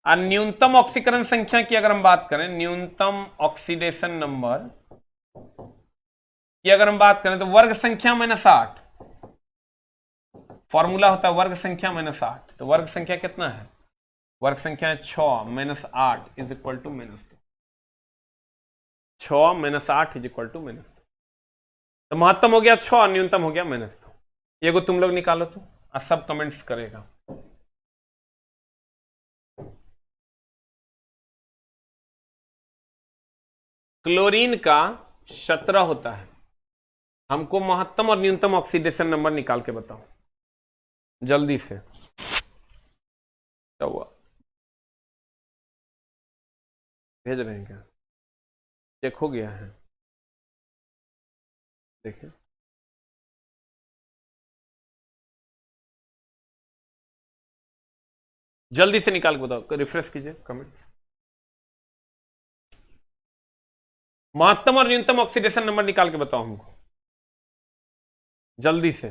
और न्यूनतम ऑक्सीकरण संख्या की अगर हम बात करें, न्यूनतम ऑक्सीडेशन नंबर की अगर हम बात करें तो वर्ग संख्या -8, फॉर्मूला होता है वर्ग संख्या -8। तो वर्ग संख्या कितना है? वर्ग संख्या है 6 - 8 is equal to -2। 6 - 8 is equal to -2। तो महत्तम हो गया 6 और न्यूनतम हो गया -2। ये को तुम लोग निकालो तो, और सब कमेंट्स करेगा। क्लोरीन का 17 होता है, हमको महत्तम और न्यूनतम ऑक्सीडेशन नंबर निकाल के बताओ जल्दी से। क्या हुआ? भेज रहे हैं क्या? चेक हो गया है? देखिए, जल्दी से निकाल के बताओ, रिफ्रेश कीजिए कमेंट। महत्तम और न्यूनतम ऑक्सीडेशन नंबर निकाल के बताओ हमको जल्दी से।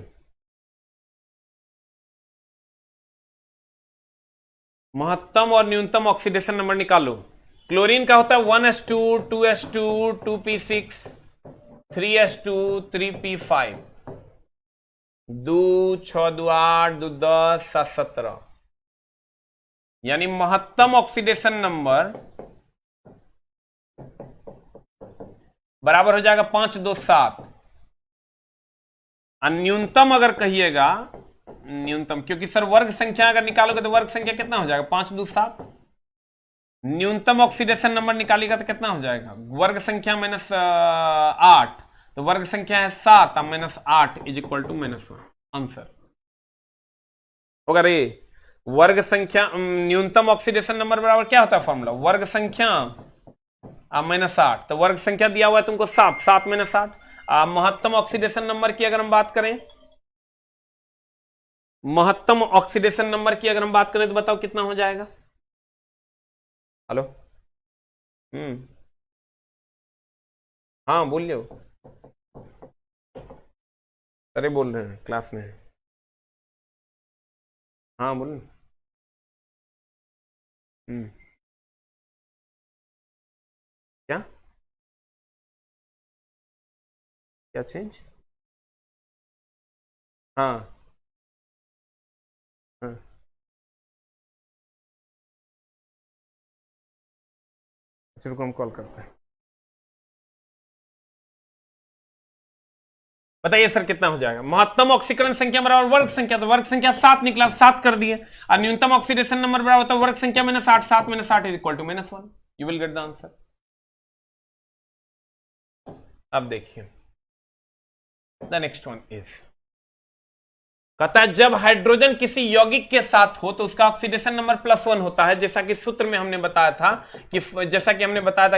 महत्तम और न्यूनतम ऑक्सीडेशन नंबर निकालो। क्लोरीन का होता है 1s2 2s2 2p6 3s2 3p5, 2 6 2 8 2 10 7 17, यानी महत्तम ऑक्सीडेशन नंबर बराबर हो जाएगा 5 2 7। और न्यूनतम अगर कहिएगा, न्यूनतम क्योंकि सर वर्ग संख्या अगर निकालोगे तो वर्ग संख्या कितना हो जाएगा? 5 2 7। न्यूनतम ऑक्सीडेशन नंबर निकालेगा तो कितना हो जाएगा? वर्ग संख्या -8, तो वर्ग संख्या है 7 और -8 इज इक्वल टू -1। आंसर होगा रे। वर्ग संख्या न्यूनतम ऑक्सीडेशन नंबर बराबर क्या होता है फॉर्मूला? वर्ग संख्या -8, तो वर्ग संख्या दिया हुआ है तुमको 7, 7 - 8। महत्तम ऑक्सीडेशन नंबर की अगर हम बात करें, महत्तम ऑक्सीडेशन नंबर की अगर हम बात करें तो बताओ कितना हो जाएगा? हेलो, हाँ बोलिए। अरे बोल रहे हैं क्लास में। हाँ बोल। क्या क्या चेंज? हाँ हाँ, अच्छा रुको हम कॉल करते हैं। बताइए सर कितना हो जाएगा? महत्तम ऑक्सीकरण संख्या बराबर वर्ग संख्या, तो वर्ग संख्या 7 निकला, 7 कर दिए। और न्यूनतम ऑक्सीडेशन नंबर बराबर होता है वर्ग संख्या -8, 7 - 8 is equal to -1। You will get the answer. अब देखिए द नेक्स्ट वन इज कहता है जब हाइड्रोजन किसी यौगिक के साथ हो तो उसका ऑक्सीडेशन नंबर +1 होता है, जैसा कि सूत्र में हमने बताया था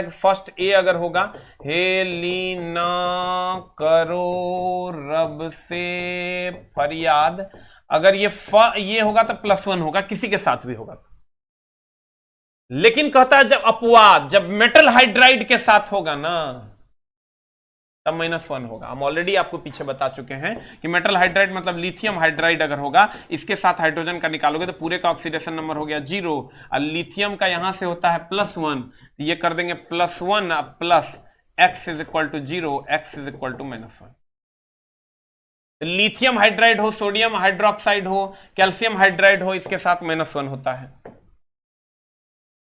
कि फर्स्ट ए अगर होगा, हेलीना करो रब से फरियाद, अगर ये होगा तो +1 होगा, किसी के साथ भी होगा। लेकिन कहता है जब अपवाद, जब मेटल हाइड्राइड के साथ होगा ना, तब -1 होगा। हम ऑलरेडी आपको पीछे बता चुके हैं कि मेटल हाइड्राइड मतलब लिथियम हाइड्राइड अगर होगा, इसके साथ हाइड्रोजन का निकालोगे तो पूरे का ऑक्सीडेशन नंबर हो गया 0, और लिथियम का यहां से होता है +1, तो ये कर देंगे +1 plus x is equal to 0, x is equal to -1। Lithium hydride हो, सोडियम हाइड्रोक्साइड हो, कैल्शियम हाइड्राइड हो, इसके साथ -1 होता है।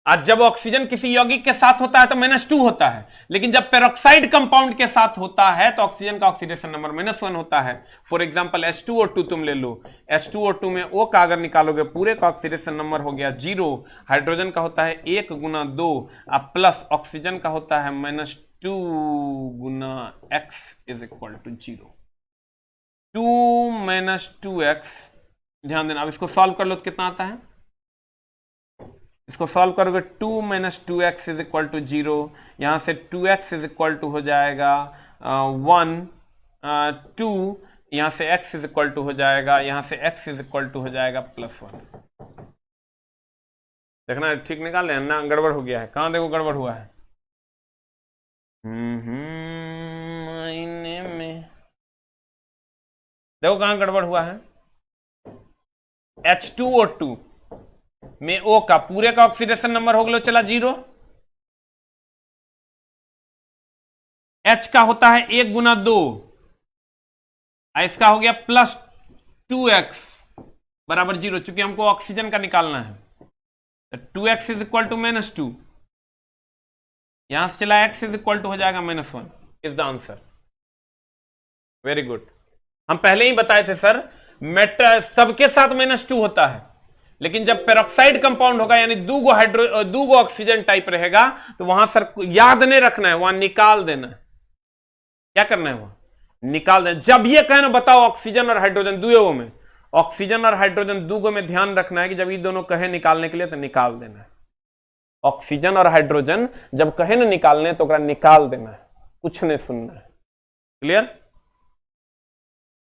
आज जब ऑक्सीजन किसी यौगिक के साथ होता है तो -2 होता है, लेकिन जब पेरोक्साइड कंपाउंड के साथ होता है तो ऑक्सीजन का ऑक्सीडेशन नंबर -1 होता है। फॉर एग्जांपल H2O2 तुम ले लो, H2O2 में O का अगर निकालोगे पूरे का ऑक्सीडेशन नंबर हो गया 0, हाइड्रोजन का होता है 1 गुना 2 प्लस ऑक्सीजन का होता है -2 गुना x is equal to 0, 2 - 2x। ध्यान देना, अब इसको सॉल्व कर लो तो कितना आता है, इसको सॉल्व करोगे 2 - 2x इज इक्वल टू 0, यहां से 2x इज इक्वल टू हो जाएगा 1, 2, यहां से x इज इक्वल टू हो जाएगा, यहां से x इज इक्वल टू हो जाएगा +1। देखना ठीक निकाल लेना ना, गड़बड़ हो गया है, कहां देखो गड़बड़ हुआ है, महीने में देखो कहां गड़बड़ हुआ है। H2O2 में O का पूरे का ऑक्सीडेशन नंबर हो गया चला 0, H का होता है 1 गुना 2, इसका हो गया +2x बराबर 0, चूंकि हमको ऑक्सीजन का निकालना है, तो 2x इज इक्वल टू -2, यहां से चला x इज इक्वल टू हो जाएगा -1 is the answer. Very good. हम पहले ही बताए थे सर, मेटल सबके साथ -2 होता है, लेकिन जब पेरोक्साइड कंपाउंड होगा यानी दूगो ऑक्सीजन टाइप रहेगा तो वहां सर याद नहीं रखना है, वहां निकाल देना है। क्या करना है, वहां निकाल देना। जब ये कहना बताओ ऑक्सीजन और हाइड्रोजन दुओ में, ऑक्सीजन और हाइड्रोजन दूगो में ध्यान रखना है कि जब ये दोनों कहे निकालने के लिए तो निकाल देना है। ऑक्सीजन और हाइड्रोजन जब कहे ना निकालने तो निकाल देना है, कुछ नहीं सुनना है। क्लियर।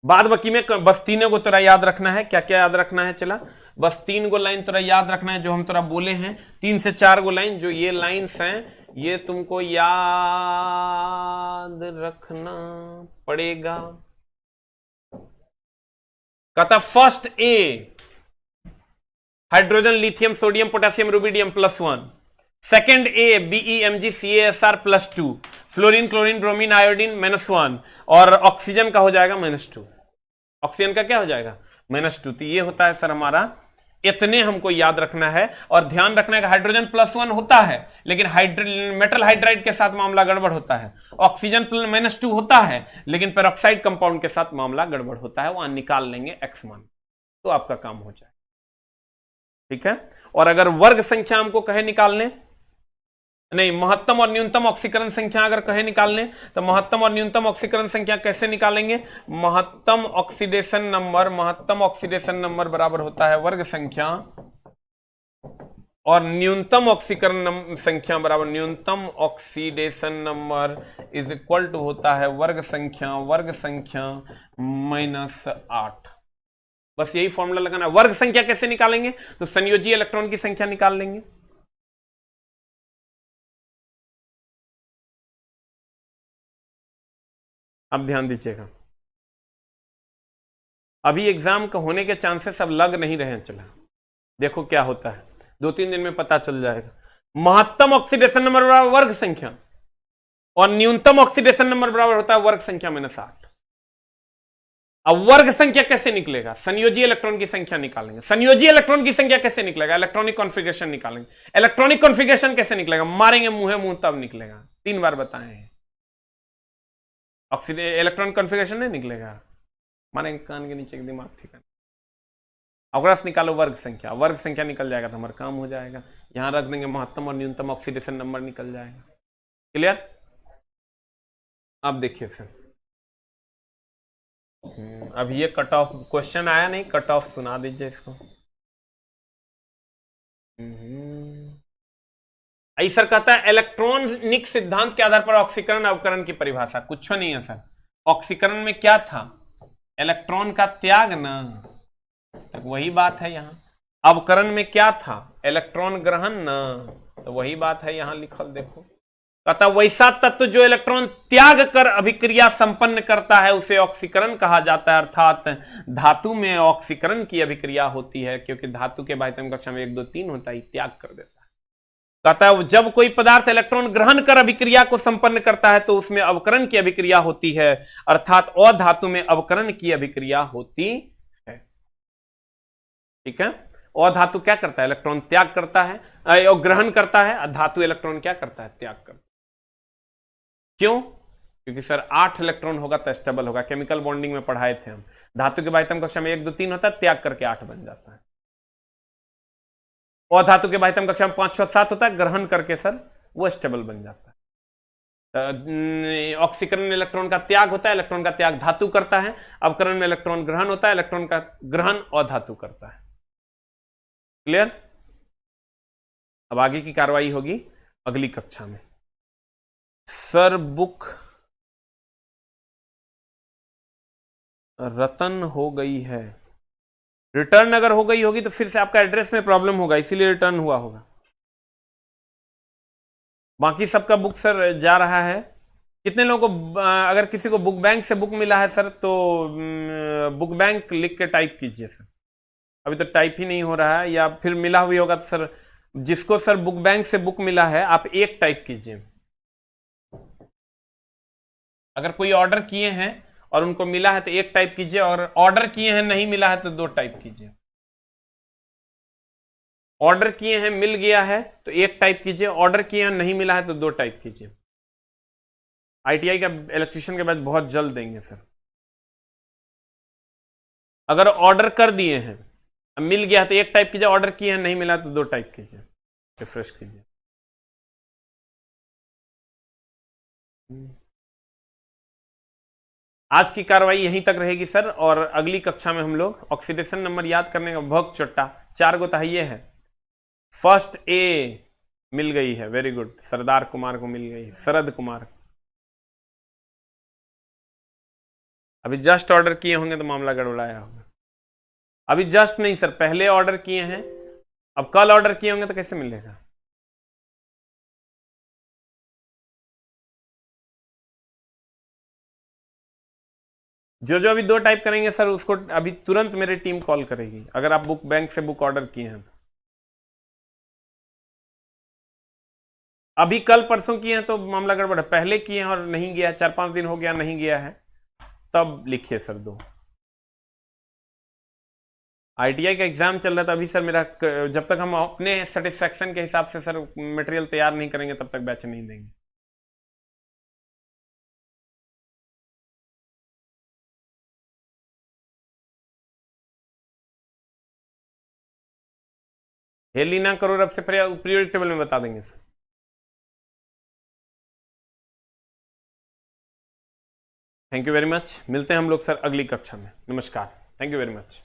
बाद बाकी में बस तीनों को तोरा याद रखना है। क्या क्या याद रखना है, चला बस 3 गो लाइन तोरा याद रखना है जो हम तोरा बोले हैं, 3 से 4 गो लाइन, जो ये लाइन्स हैं ये तुमको याद रखना पड़ेगा। कहता first A hydrogen lithium sodium potassium rubidium +1, second A BeMg CaSr +2, fluorine chlorine bromine iodine -1, और ऑक्सीजन का हो जाएगा -2। ऑक्सीजन का क्या हो जाएगा -2। तो ये होता है सर हमारा, इतने हमको याद रखना है। और ध्यान रखना है कि हाइड्रोजन +1 होता है, लेकिन मेटल हाइड्राइड के साथ मामला गड़बड़ होता है। ऑक्सीजन -2 होता है, लेकिन पेरोक्साइड कंपाउंड के साथ मामला गड़बड़ होता है। वहां निकाल लेंगे x मान, तो आपका काम हो जाए। ठीक है। और अगर वर्ग संख्या हमको कहे निकालने, नहीं महत्तम और न्यूनतम ऑक्सीकरण संख्या अगर कहे निकालने, तो महत्तम और न्यूनतम ऑक्सीकरण संख्या कैसे निकालेंगे। महत्तम ऑक्सीडेशन नंबर बराबर होता है वर्ग संख्या, और न्यूनतम ऑक्सीकरण संख्या बराबर न्यूनतम oxidation number is equal to होता है वर्ग संख्या -8। बस यही फॉर्मूला लगाना। वर्ग संख्या कैसे निकालेंगे, तो संयोजी इलेक्ट्रॉन की संख्या निकाल लेंगे। अब ध्यान दीजिएगा, अभी एग्जाम का होने के चांसेस अब लग नहीं रहे हैं। चला देखो क्या होता है, 2-3 दिन में पता चल जाएगा। महत्तम ऑक्सीडेशन नंबर बराबर वर्ग संख्या, और न्यूनतम ऑक्सीडेशन नंबर बराबर होता है वर्ग संख्या -8। अब वर्ग संख्या कैसे निकलेगा, संयोजी इलेक्ट्रॉन की संख्या निकालेंगे। संयोजी इलेक्ट्रॉन की संख्या कैसे निकलेगा, इलेक्ट्रॉनिक कॉन्फ़िगरेशन निकालेंगे। इलेक्ट्रॉनिक कॉन्फ़िगरेशन कैसे निकलेगा, मारेंगे मुंह तब निकलेगा। 3 बार बताए हैं। इलेक्ट्रॉनिक कॉन्फ़िगरेशन नहीं निकलेगा, मारेंगे कान के नीचे दिमाग ठिकाना। अवग्रस निकालो वर्ग संख्या निकल जाएगा तो हमारा काम हो जाएगा। यहां रख देंगे महत्तम और न्यूनतम ऑक्सीडेशन नंबर निकल जाएगा। क्लियर। अब देखिए सर, अब ये कट ऑफ क्वेश्चन आया नहीं, कट ऑफ सुना दीजिए इसको। सर कहता है इलेक्ट्रॉनिक सिद्धांत के आधार पर ऑक्सीकरण अवकरण की परिभाषा। कुछ नहीं है सर, ऑक्सीकरण में क्या था, इलेक्ट्रॉन का त्याग ना, तो वही बात है यहाँ। अवकरण में क्या था, इलेक्ट्रॉन ग्रहण ना, तो वही बात है यहाँ लिखल देखो। कहता वैसा तत्व जो इलेक्ट्रॉन त्याग कर अभिक्रिया संपन्न करता है उसे ऑक्सीकरण कहा जाता है, अर्थात धातु में ऑक्सीकरण की अभिक्रिया होती है, क्योंकि धातु के बाह्यतम कक्षा में 1 2 3 होता है, त्याग कर देता है। कहता है जब कोई पदार्थ इलेक्ट्रॉन ग्रहण कर अभिक्रिया को संपन्न करता है तो उसमें अवकरण की अभिक्रिया होती है, अर्थात अधातु में अवकरण की अभिक्रिया होती है। ठीक है, अधातु क्या करता है, इलेक्ट्रॉन त्याग करता है और ग्रहण करता है, धातु इलेक्ट्रॉन क्या करता है, त्याग करता है। क्यों, क्योंकि सर 8 इलेक्ट्रॉन होगा तो स्टेबल होगा, केमिकल बॉन्डिंग में पढ़ाए थे हम। धातु के बाह्यतम कक्षा में 1 2 3 होता है, त्याग करके 8 बन जाता है। और धातु के बाह्यतम कक्षा में 5 6 7 होता है, ग्रहण करके सर वो स्टेबल बन जाता है। ऑक्सीकरण में इलेक्ट्रॉन का त्याग होता है, इलेक्ट्रॉन का त्याग धातु करता है। अवकरण में इलेक्ट्रॉन ग्रहण होता है, इलेक्ट्रॉन का ग्रहण और धातु करता है। क्लियर। अब आगे की कार्रवाई होगी अगली कक्षा में। सर बुक रतन हो गई है, रिटर्न अगर हो गई होगी तो फिर से आपका एड्रेस में प्रॉब्लम होगा, इसीलिए रिटर्न हुआ होगा। बाकी सबका बुक सर जा रहा है। कितने लोगों को, अगर किसी को बुक बैंक से बुक मिला है सर तो बुक बैंक लिख के टाइप कीजिए सर। अभी तो टाइप ही नहीं हो रहा है, या फिर मिला हुई होगा तो सर जिसको सर बुक बैंक से बुक मिला है आप 1 टाइप कीजिए। अगर कोई ऑर्डर किए हैं और उनको मिला है तो 1 टाइप कीजिए, और ऑर्डर किए हैं नहीं मिला है तो 2 टाइप कीजिए। ऑर्डर किए हैं मिल गया है तो 1 टाइप कीजिए, ऑर्डर किए हैं नहीं मिला है तो 2 टाइप कीजिए। आईटीआई का इलेक्ट्रिशियन के बाद बहुत जल्द देंगे सर। अगर ऑर्डर कर दिए हैं, मिल गया तो 1 टाइप कीजिए, ऑर्डर किए हैं नहीं मिला तो 2 टाइप कीजिए, रिफ्रेश कीजिए। आज की कार्रवाई यहीं तक रहेगी सर, और अगली कक्षा में हम लोग ऑक्सीडेशन नंबर याद करने का बहुत छोटा 4 गो तो ये है। फर्स्ट ए मिल गई है, वेरी गुड, सरदार कुमार को मिल गई, शरद कुमार। अभी जस्ट ऑर्डर किए होंगे तो मामला गड़बड़ाया होगा। अभी जस्ट नहीं सर, पहले ऑर्डर किए हैं, अब कल ऑर्डर किए होंगे तो कैसे मिलेगा। जो जो अभी 2 टाइप करेंगे सर उसको अभी तुरंत मेरी टीम कॉल करेगी, अगर आप बुक बैंक से बुक ऑर्डर किए हैं। अभी कल परसों किए हैं तो मामला गड़बड़ है, पहले किए हैं और नहीं गया, 4 5 दिन हो गया नहीं गया है, तब लिखिए सर 2। आईटीआई का एग्जाम चल रहा था अभी सर मेरा, जब तक हम अपने सेटिस्फेक्शन के हिसाब से सर मटेरियल तैयार नहीं करेंगे तब तक बैच नहीं देंगे। हेली ना करो, अब से पीरियोडिक टेबल में बता देंगे sir. Thank you very much, मिलते हैं हम लोग सर अगली कक्षा में। नमस्कार, थैंक यू वेरी मच।